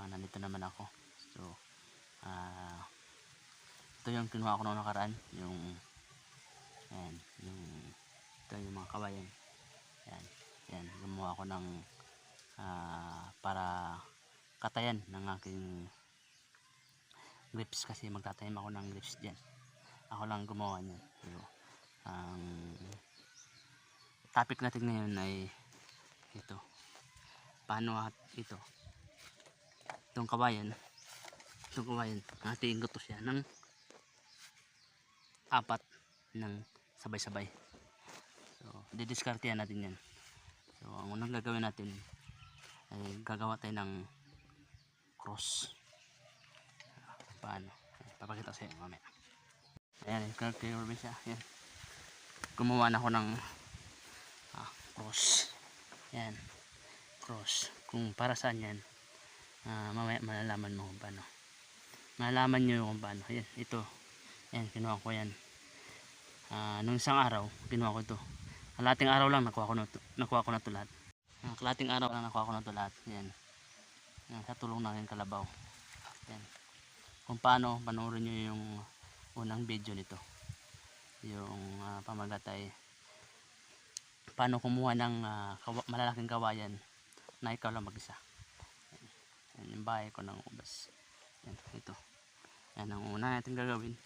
nandito naman ako. So ito yung kinuha ko noong nakaraan, yung ayan, ito yung mga kawayan. Yan, gumawa ko ng para katayan ng aking grips, kasi magtatanim ako ng grips dyan. Ako lang gumawa niyan. So, ang topic natin ngayon ay ito, paano itong kawayan hatiin ko to siya ng apat ng sabay-sabay. So didiskartehan natin yan. So ang unang gagawin natin ay gagawa tayo ng cross. Paano? Papakita ko sa inyo mamaya. Ayan, discarte siya. Ayan, gumawa na ako ng cross. Ayan, cross. Kung para saan yan, mamaya malalaman mo kung paano. Malalaman nyo kung paano. Ayan, ito. Ayan, kinuha ko yan. Nung isang araw, kinuha ko ito. Kalating araw lang nakuha ko na ito lahat. Kalating araw lang nakuha ko na ito lahat. Ayan. Ayan, sa tulong ng aking kalabaw. Ayan. Kung paano, panoorin nyo yung unang video nito. Yung pamagat ay paano kumuha ng malalaking kawayan na ikaw lang mag-isa. Ayan, yung bahay ko ng ubas. Ayan, ito. Yan ang una natin gagawin,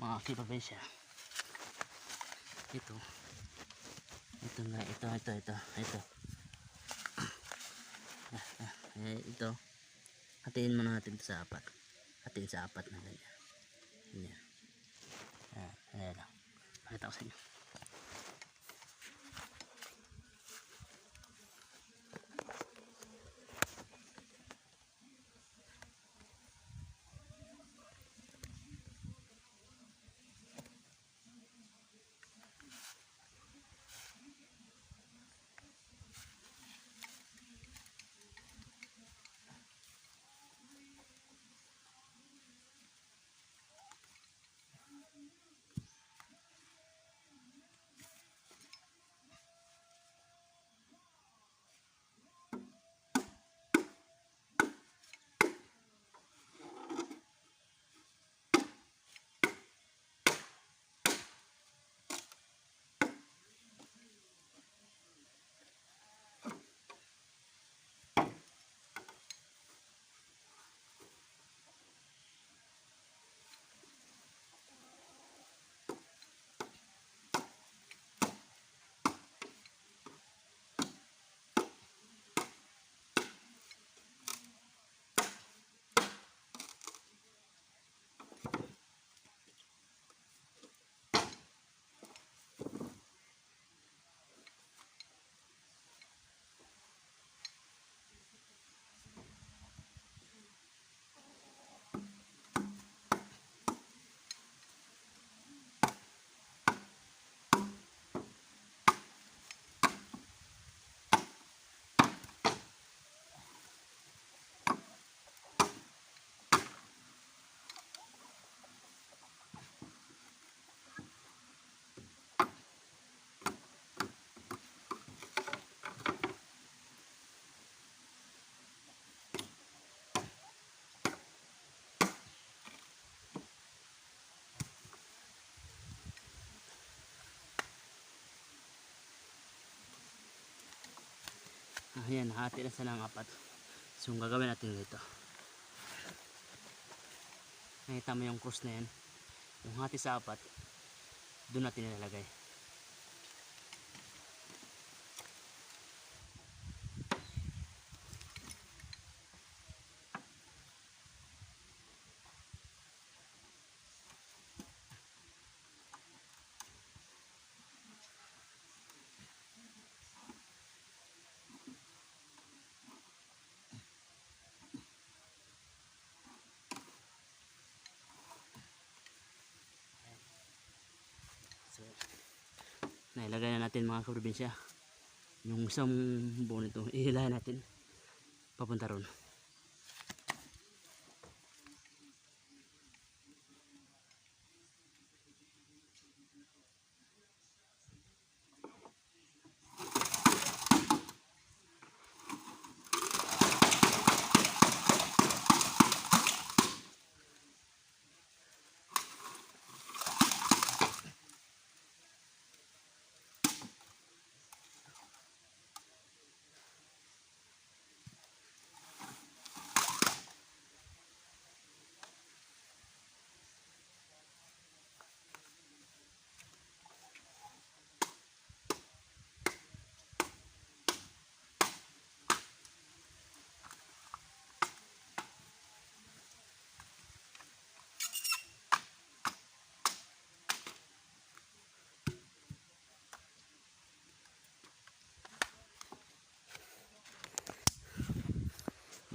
mga kipabensya. Ito ito hatiin muna natin ito sa apat. Hatiin sa apat na ganyan. Ayan lang, pakita ko sa inyo. Ayan, hati na sa ng apat. So ang gagawin natin dito, nakita mo yung cross na yan, yung hati sa apat, doon natin nilalagay. So nailagay na natin mga kaprobinsya yung isang buo nito, ihilahin natin papunta ron.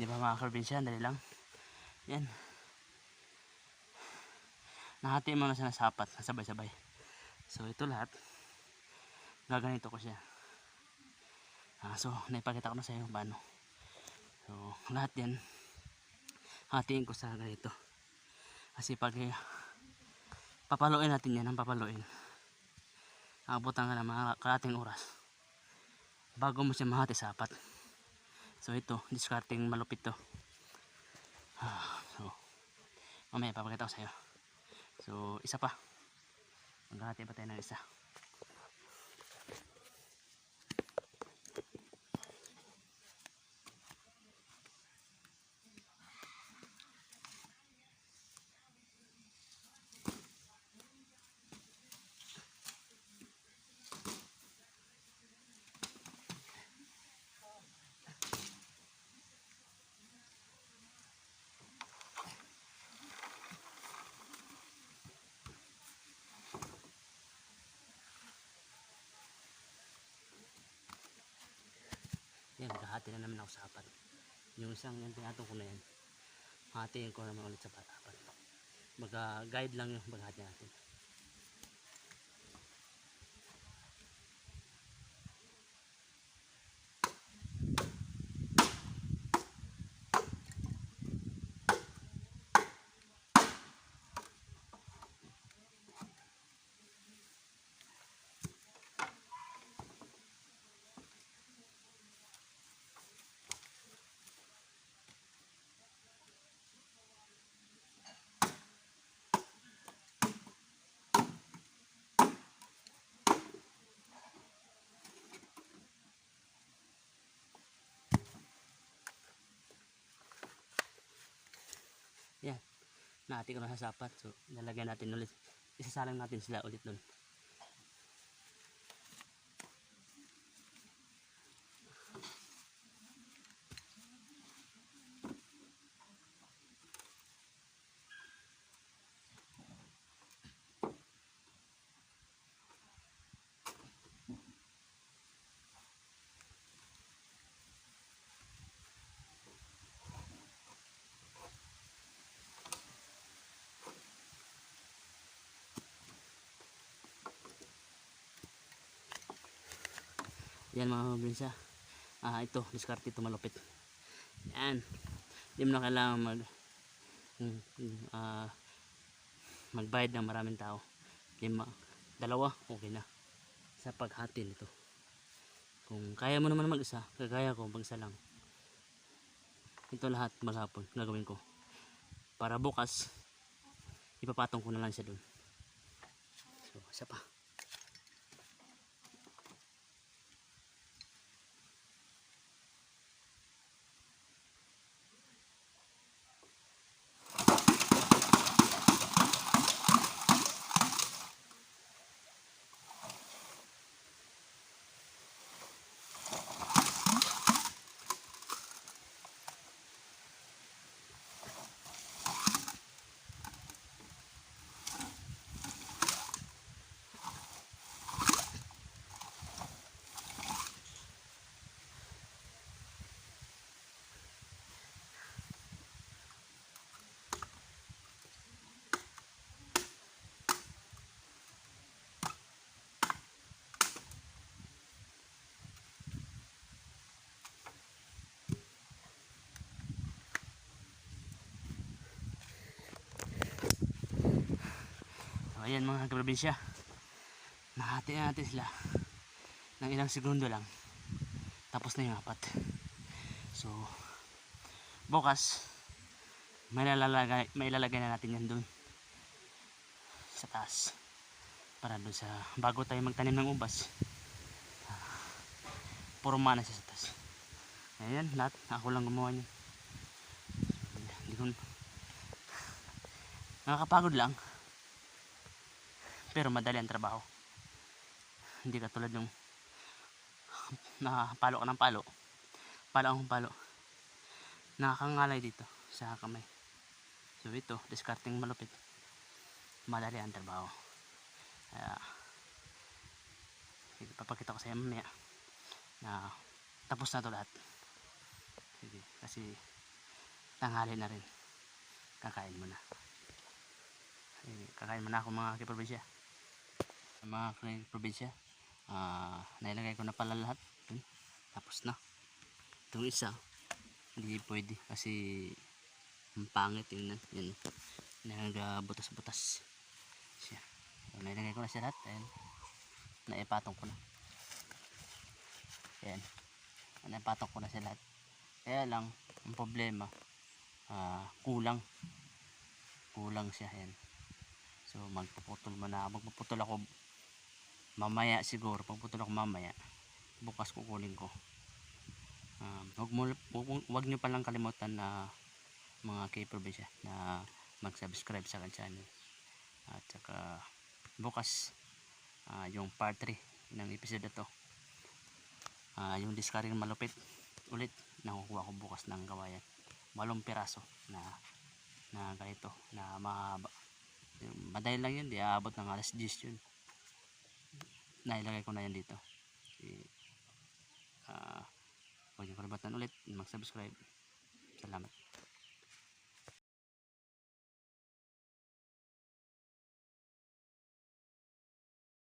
Di ba mga kaprobinsya, dali lang. Yan. Nahati mo na siya ng sapat, sabay-sabay. So ito lahat, gaganito ko siya. So naipakita ko na sa iyo paano. So lahat yan, hatiin ko sa ganito. Kasi pag papaluin natin yan, ang papaluin, abutan ka ng mga kalating oras bago mo siya mahati sapat. So ito, discarding malupit to. So mamaya papakita ko sa iyo. So isa pa, maghahati pa tayo ng isa. Yan, maghahati na naman ako sa apat. Yung isang yung pinatong ko na yan, hatiin ko naman ulit sa apat. Mag-guide lang yung maghahati natin. Yan, nahati ko na sa apat. So lalagyan natin ulit, isasalang natin sila ulit nun. Yan mga kaprobinsya, ito, discard ito malupit. Yan, hindi mo na kailangan magbayad ng maraming tao. Dalawa, okay na sa paghati nito. Kung kaya mo naman mag-isa, kagaya ko, mag-isa lang. Ito lahat maghapon gagawin ko. Para bukas, ipapatong ko na lang siya dun. So, isa pa. So, ayan mga kaprobinsya, nahati na natin sila ng ilang segundo lang, tapos na yung apat. So bukas may ilalagay na natin yan dun sa taas, para dun sa bago tayo magtanim ng ubas, purma na siya sa taas. Ayan, lahat ako lang gumawa niyan. Nakakapagod lang, pero madali ang trabaho. Hindi katulad yung nakapalo ka ng palo, palo nakakangalay dito sa kamay. So ito, discarding malupit, madali ang trabaho. Kaya papakita ko sa iyo mamaya na tapos na to lahat. Sige, kasi tanghali na rin. Kakain muna. Kakain muna ako mga kiprobinsya. Mga kiprobinsya, nailagay ko na pala lahat. Tapos na. Itong isa, hindi pwede kasi ang pangit yun. Yan. Nagabutas-butas siya. So, nailagay ko na siya lahat. Ayan. Naipatong ko na. Ayan. Naipatong ko na siya lahat. Kaya lang, ang problema, kulang siya. Ayan. So magpuputol ako mamaya siguro. Pagputol ako mamaya, bukas kukunin ko. Huwag nyo palang kalimutan na mga K-Probinsya na mag-subscribe sa akin channel. At saka bukas yung part 3 ng episode na to, yung discarding malupit ulit, nakukuha ko bukas ng kawayan. 8 piraso na ganito na mahaba. Madali lang yun, di aabot ng alas 10 yun. Nailagay ko na yan dito. Huwag niyo kalimutan ulit mag-subscribe. Salamat.